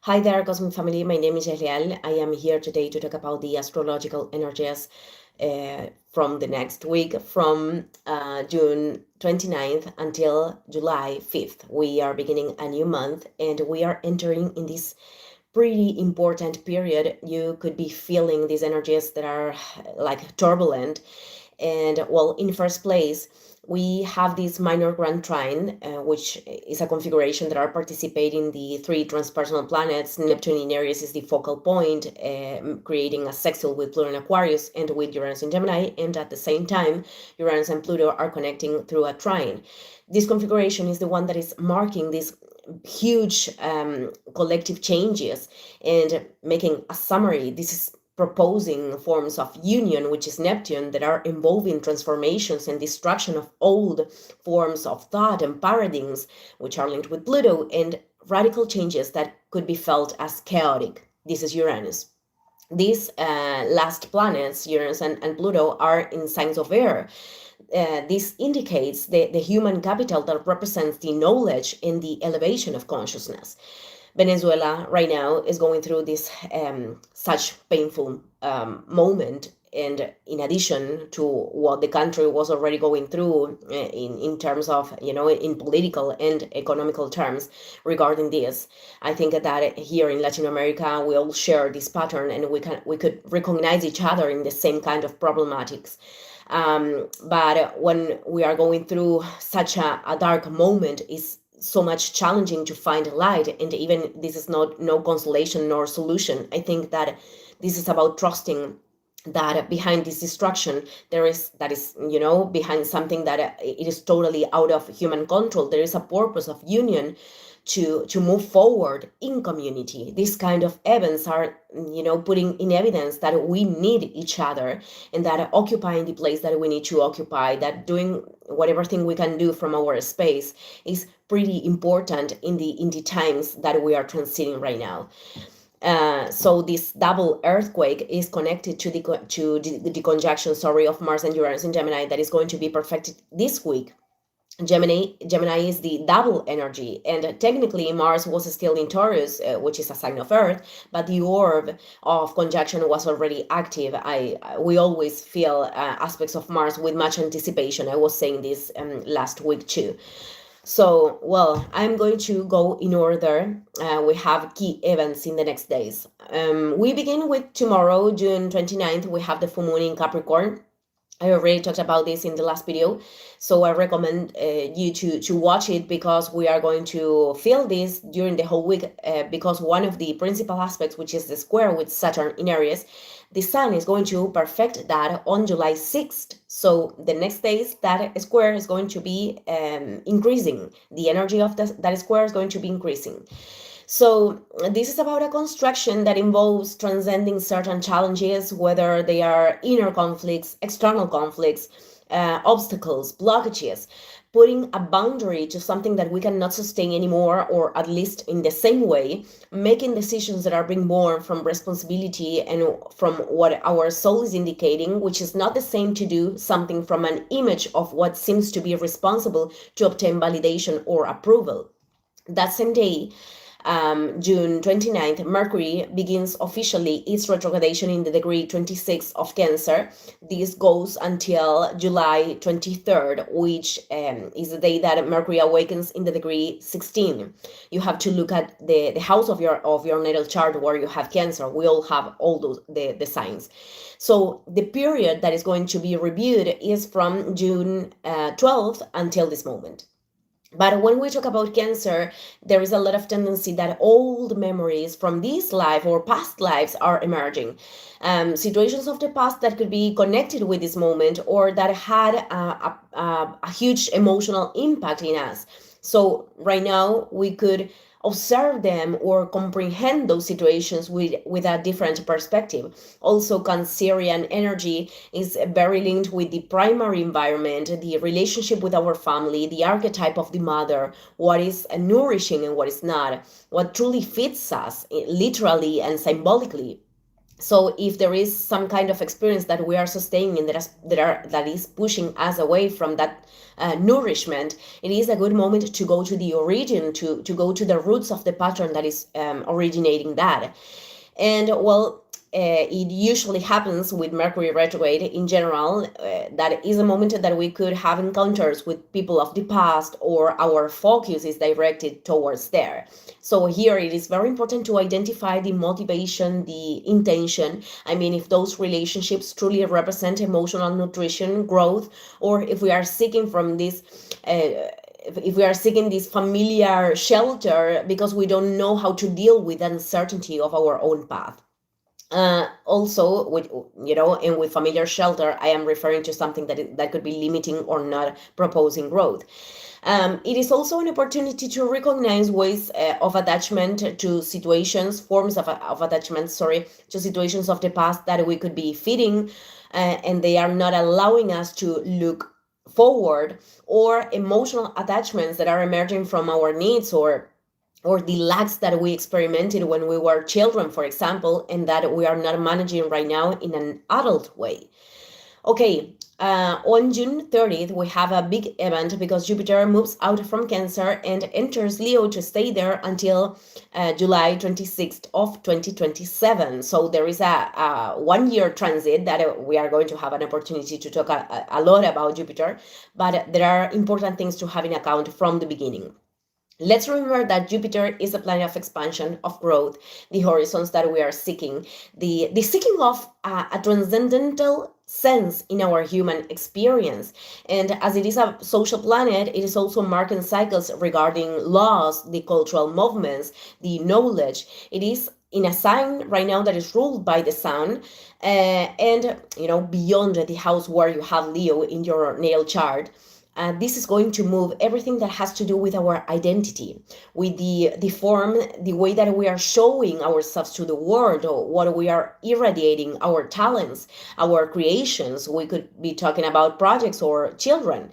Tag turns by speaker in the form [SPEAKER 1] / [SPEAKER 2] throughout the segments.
[SPEAKER 1] Hi there, Cosmic Family. My name is Eliel. I am here today to talk about the astrological energies from the next week, from June 29th until July 5th. We are beginning a new month and we are entering in this pretty important period. You could be feeling these energies that are like turbulent. And well, in first place, we have this minor grand trine, which is a configuration that are participating the three transpersonal planets. Neptune in Aries is the focal point, creating a sextile with Pluto in Aquarius and with Uranus in Gemini. And at the same time, Uranus and Pluto are connecting through a trine. This configuration is the one that is marking these huge collective changes and making a summary. This is proposing forms of union, which is Neptune, that are involving transformations and destruction of old forms of thought and paradigms, which are linked with Pluto, and radical changes that could be felt as chaotic. This is Uranus. These last planets, Uranus and Pluto, are in signs of air. This indicates the human capital that represents the knowledge and the elevation of consciousness. Venezuela right now is going through this such painful moment, and in addition to what the country was already going through in terms of, in political and economical terms regarding this, I think that here in Latin America we all share this pattern, and we could recognize each other in the same kind of problematics. But when we are going through such a dark moment, is so much challenging to find light, and even this is not no consolation nor solution. I think that this is about trusting that behind this destruction there is behind something that it is totally out of human control. There is a purpose of union to move forward in community. These kind of events are putting in evidence that we need each other, and that occupying the place that we need to occupy, that doing whatever thing we can do from our space is pretty important in the times that we are transiting right now. So this double earthquake is connected to the conjunction, of Mars and Uranus in Gemini, that is going to be perfected this week. Gemini is the double energy, and technically Mars was still in Taurus, which is a sign of Earth, but the orb of conjunction was already active. We always feel aspects of Mars with much anticipation. I was saying this last week too. So, well, I'm going to go in order. We have key events in the next days. We begin with tomorrow, June 29th. We have the full moon in Capricorn. I already talked about this in the last video, so I recommend you to watch it, because we are going to feel this during the whole week, because one of the principal aspects, which is the square with Saturn in Aries, the Sun is going to perfect that on July 6th. So the next days, that square is going to be increasing. The energy of that square is going to be increasing. So this is about a construction that involves transcending certain challenges, whether they are inner conflicts, external conflicts, obstacles, blockages, putting a boundary to something that we cannot sustain anymore, or at least in the same way, making decisions that are being born from responsibility and from what our soul is indicating, which is not the same to do something from an image of what seems to be responsible to obtain validation or approval. That same day, June 29th, Mercury begins officially its retrogradation in the degree 26 of Cancer. This goes until July 23rd, which is the day that Mercury awakens in the degree 16. You have to look at the house of your natal chart where you have Cancer. We all have all those the signs. So the period that is going to be reviewed is from June 12th until this moment. But when we talk about Cancer, there is a lot of tendency that old memories from this life or past lives are emerging. Situations of the past that could be connected with this moment, or that had a huge emotional impact in us. So right now we could observe them or comprehend those situations with a different perspective. Also, Cancerian energy is very linked with the primary environment, the relationship with our family, the archetype of the mother, what is nourishing and what is not, what truly fits us, literally and symbolically. So if there is some kind of experience that we are sustaining that is pushing us away from that nourishment, it is a good moment to go to the origin, to go to the roots of the pattern that is originating that. And well, it usually happens with Mercury retrograde in general. That is a moment that we could have encounters with people of the past, or our focus is directed towards there. So here it is very important to identify the motivation, the intention. I mean, if those relationships truly represent emotional nutrition, growth, or if we are seeking from this. If we are seeking this familiar shelter because we don't know how to deal with uncertainty of our own path. Also, with and with familiar shelter, I am referring to something that could be limiting or not proposing growth. It is also an opportunity to recognize ways of attachment to situations, forms of attachment, to situations of the past that we could be feeding, and they are not allowing us to look forward, or emotional attachments that are emerging from our needs, or the lacks that we experimented when we were children, for example, and that we are not managing right now in an adult way. Okay, on June 30th, we have a big event because Jupiter moves out from Cancer and enters Leo to stay there until July 26th of 2027. So there is a 1 year transit that we are going to have an opportunity to talk a lot about Jupiter, but there are important things to have in account from the beginning. Let's remember that Jupiter is a planet of expansion, of growth, the horizons that we are seeking, the seeking of a transcendental sense in our human experience. And as it is a social planet, it is also marking cycles regarding laws, the cultural movements, the knowledge. It is in a sign right now that is ruled by the sun, and beyond the house where you have Leo in your natal chart. This is going to move everything that has to do with our identity, with the form, the way that we are showing ourselves to the world, or what we are irradiating, our talents, our creations. We could be talking about projects or children.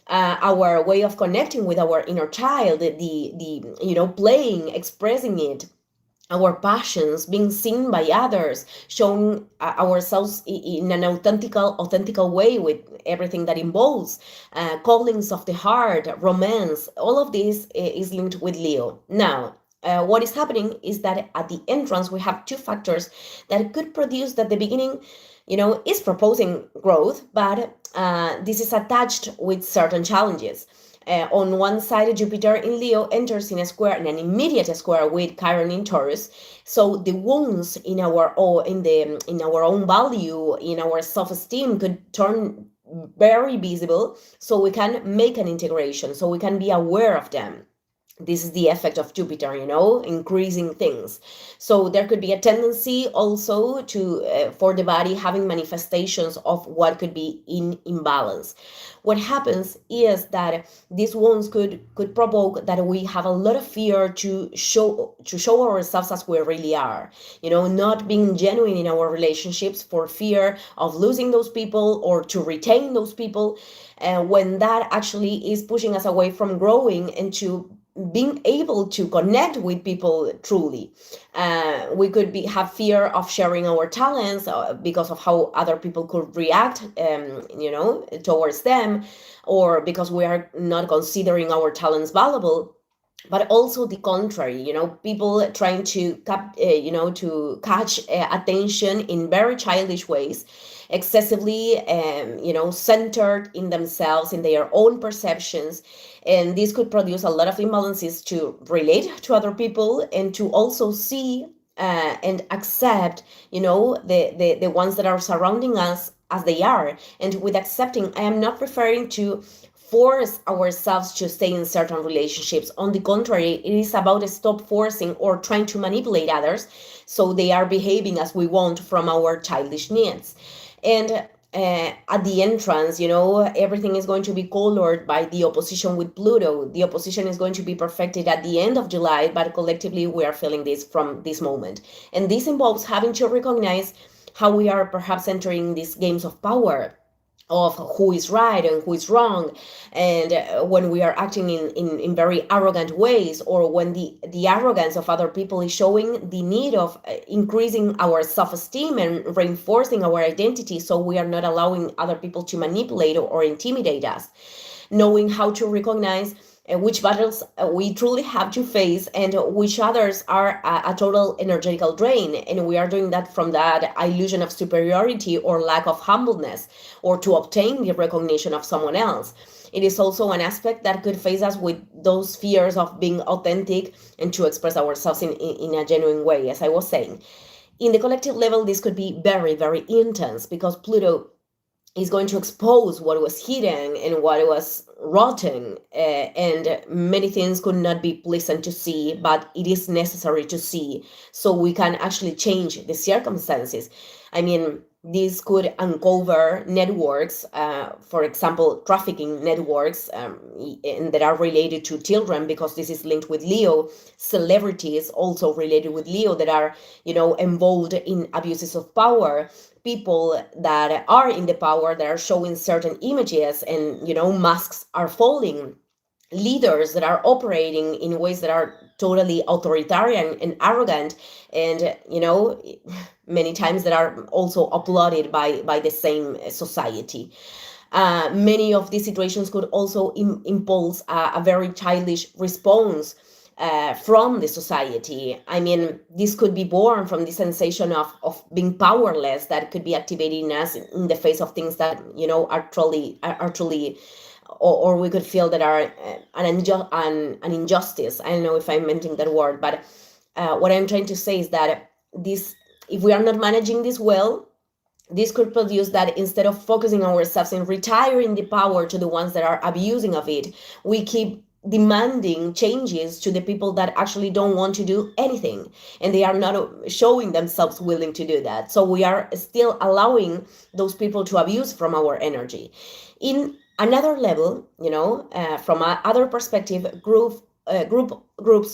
[SPEAKER 1] Our way of connecting with our inner child, the playing, expressing it, our passions, being seen by others, showing ourselves in an authentical way with everything that involves callings of the heart, romance. All of this is linked with Leo. Now, what is happening is that at the entrance we have two factors that could produce that the beginning is proposing growth, but this is attached with certain challenges. On one side, Jupiter in Leo enters in an immediate square with Chiron in Taurus. So the wounds in our own value, in our self-esteem, could turn very visible. So we can make an integration. So we can be aware of them. This is the effect of Jupiter, increasing things. So there could be a tendency also to for the body having manifestations of what could be in imbalance. What happens is that these wounds could provoke that we have a lot of fear to show ourselves as we really are. Not being genuine in our relationships for fear of losing those people or to retain those people, when that actually is pushing us away from growing and to being able to connect with people truly. We could have fear of sharing our talents because of how other people could react, towards them, or because we are not considering our talents valuable. But also the contrary, people trying to catch attention in very childish ways, excessively, centered in themselves, in their own perceptions. And this could produce a lot of imbalances to relate to other people and to also see and accept, the ones that are surrounding us as they are. And with accepting, I am not referring to force ourselves to stay in certain relationships. On the contrary, it is about stop forcing or trying to manipulate others so they are behaving as we want from our childish needs. And at the entrance, everything is going to be colored by the opposition with Pluto. The opposition is going to be perfected at the end of July, but collectively we are feeling this from this moment. And this involves having to recognize how we are perhaps entering these games of power, of who is right and who is wrong, and when we are acting in very arrogant ways, or when the arrogance of other people is showing the need of increasing our self-esteem and reinforcing our identity, so we are not allowing other people to manipulate or intimidate us. Knowing how to recognize which battles we truly have to face and which others are a total energetical drain. And we are doing that from that illusion of superiority or lack of humbleness, or to obtain the recognition of someone else. It is also an aspect that could face us with those fears of being authentic and to express ourselves in a genuine way, as I was saying. In the collective level, this could be very, very intense, because Pluto is going to expose what was hidden and what was rotten, and many things could not be pleasant to see, but it is necessary to see so we can actually change the circumstances. I mean, this could uncover networks, for example, trafficking networks, and that are related to children, because this is linked with Leo. Celebrities also related with Leo that are, involved in abuses of power. People that are in the power that are showing certain images, and masks are falling. Leaders that are operating in ways that are totally authoritarian and arrogant, and many times that are also applauded by the same society. Many of these situations could also impulse a very childish response from the society. I mean, this could be born from the sensation of being powerless that could be activating us in the face of things that are truly, or we could feel that are an injustice. I don't know if I'm mentioning that word, but what I'm trying to say is that if we are not managing this well, this could produce that instead of focusing ourselves in retiring the power to the ones that are abusing of it, we keep demanding changes to the people that actually don't want to do anything, and they are not showing themselves willing to do that. So we are still allowing those people to abuse from our energy. In another level, from another perspective, groups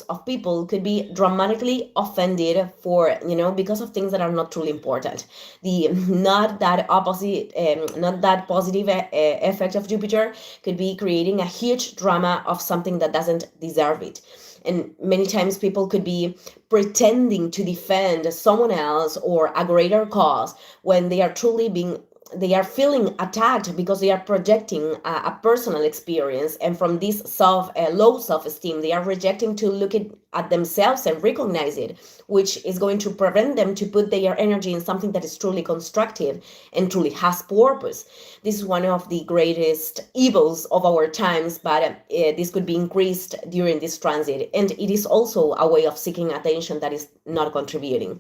[SPEAKER 1] of people could be dramatically offended for because of things that are not truly important. The not that positive effect of Jupiter could be creating a huge drama of something that doesn't deserve it. And many times people could be pretending to defend someone else or a greater cause when they are feeling attacked because they are projecting a personal experience, and from this low self-esteem they are rejecting to look at themselves and recognize it, which is going to prevent them to put their energy in something that is truly constructive and truly has purpose. This is one of the greatest evils of our times, but this could be increased during this transit, and it is also a way of seeking attention that is not contributing.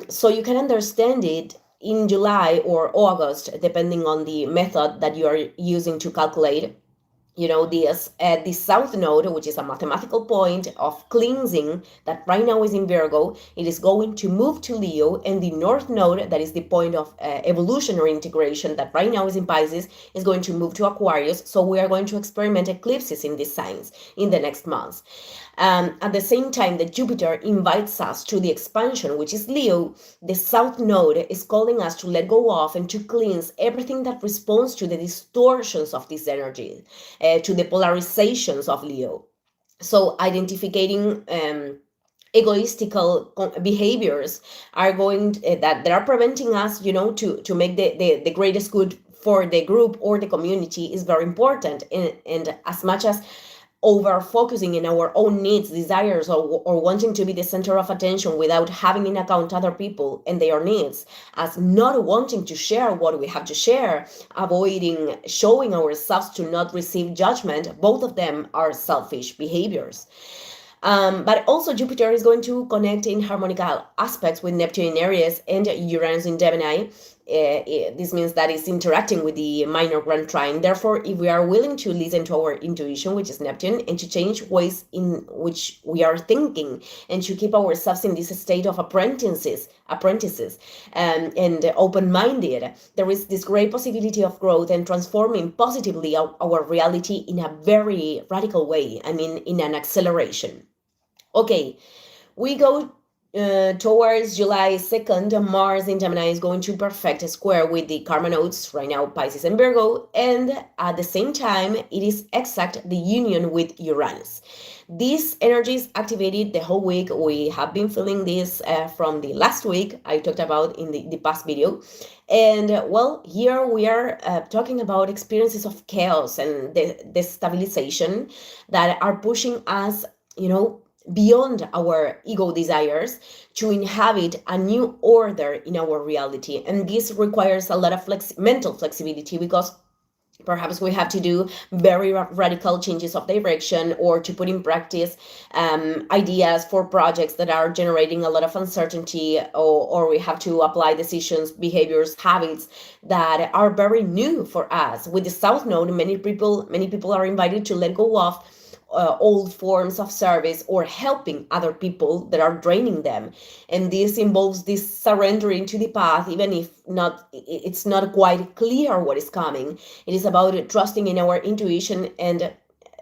[SPEAKER 1] So you can understand it in July or August, depending on the method that you are using to calculate. The south node, which is a mathematical point of cleansing that right now is in Virgo, it is going to move to Leo, and the north node, that is the point of evolution or integration that right now is in Pisces, is going to move to Aquarius. So we are going to experiment eclipses in these signs in the next months. At the same time that Jupiter invites us to the expansion, which is Leo, the south node is calling us to let go of and to cleanse everything that responds to the distortions of this energy, to the polarizations of Leo. So identifying egoistical behaviors are going that are preventing us, to make the greatest good for the group or the community is very important. And as much as over focusing in our own needs, desires, or wanting to be the center of attention without having in account other people and their needs, as not wanting to share what we have to share, avoiding showing ourselves to not receive judgment, both of them are selfish behaviors. But also Jupiter is going to connect in harmonical aspects with Neptune in Aries and Uranus in Gemini. This means that it's interacting with the minor grand trine. Therefore, if we are willing to listen to our intuition, which is Neptune, and to change ways in which we are thinking, and to keep ourselves in this state of apprentices, and open-minded, there is this great possibility of growth and transforming positively our reality in a very radical way. I mean, in an acceleration. Okay, we go Towards July 2nd, Mars in Gemini is going to perfect a square with the karma nodes, right now Pisces and Virgo, and at the same time, it is exact the union with Uranus. This energy is activated the whole week. We have been feeling this from the last week I talked about in the past video. And well, here we are talking about experiences of chaos and destabilization that are pushing us, beyond our ego desires to inhabit a new order in our reality. And this requires a lot of mental flexibility, because perhaps we have to do very radical changes of direction, or to put in practice ideas for projects that are generating a lot of uncertainty, or we have to apply decisions, behaviors, habits that are very new for us. With the South Node, many people are invited to let go of old forms of service or helping other people that are draining them. And this involves this surrendering to the path, even if it's not quite clear what is coming. It is about trusting in our intuition and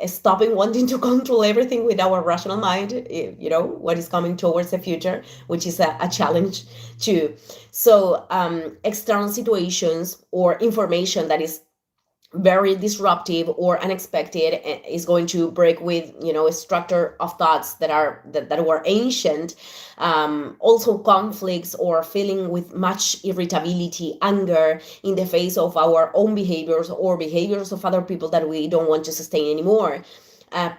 [SPEAKER 1] stopping wanting to control everything with our rational mind, what is coming towards the future, which is a challenge too. So external situations or information that is very disruptive or unexpected is going to break with a structure of thoughts that were ancient. Also conflicts or feeling with much irritability, anger in the face of our own behaviors or behaviors of other people that we don't want to sustain anymore.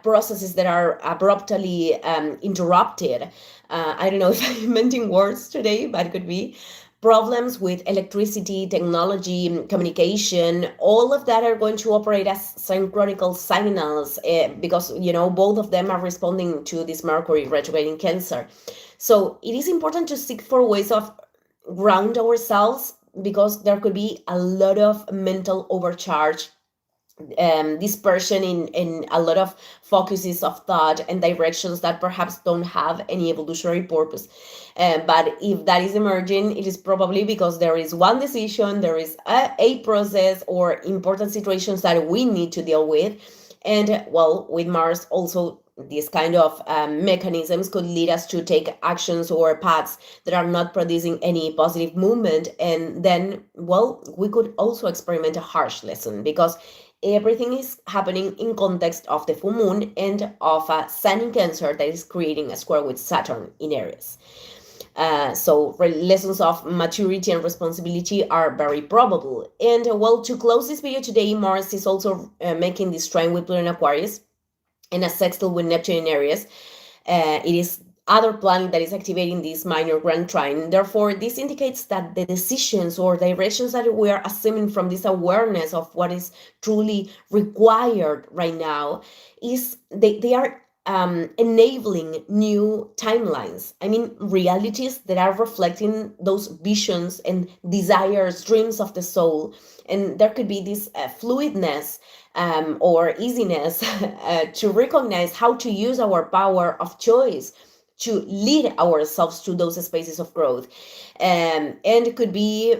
[SPEAKER 1] Processes that are abruptly interrupted. I don't know if I'm inventing words today, but it could be problems with electricity, technology, communication. All of that are going to operate as synchronical signals, because both of them are responding to this Mercury retrograde in Cancer. So it is important to seek for ways of ground ourselves, because there could be a lot of mental overcharge, dispersion in a lot of focuses of thought and directions that perhaps don't have any evolutionary purpose. But if that is emerging, it is probably because there is one decision, there is a process or important situations that we need to deal with. And well, with Mars also, these kind of mechanisms could lead us to take actions or paths that are not producing any positive movement. And then, well, we could also experiment a harsh lesson, because everything is happening in context of the full moon and of a sun in Cancer that is creating a square with Saturn in Aries. So lessons of maturity and responsibility are very probable. And well, to close this video today, Mars is also making this trine with Pluto in Aquarius and a sextile with Neptune in Aries. It is other planet that is activating this minor grand trine. Therefore, this indicates that the decisions or directions that we are assuming from this awareness of what is truly required right now is they are enabling new timelines. I mean, realities that are reflecting those visions and desires, dreams of the soul. And there could be this fluidness or easiness to recognize how to use our power of choice to lead ourselves to those spaces of growth. And it could be,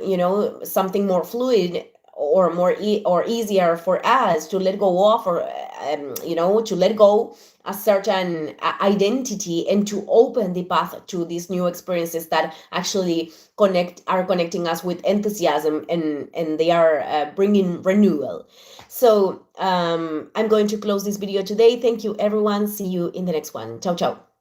[SPEAKER 1] something more fluid or more or easier for us to let go of, or to let go a certain identity and to open the path to these new experiences that actually are connecting us with enthusiasm, and they are bringing renewal. So I'm going to close this video today. Thank you, everyone. See you in the next one. Ciao, ciao.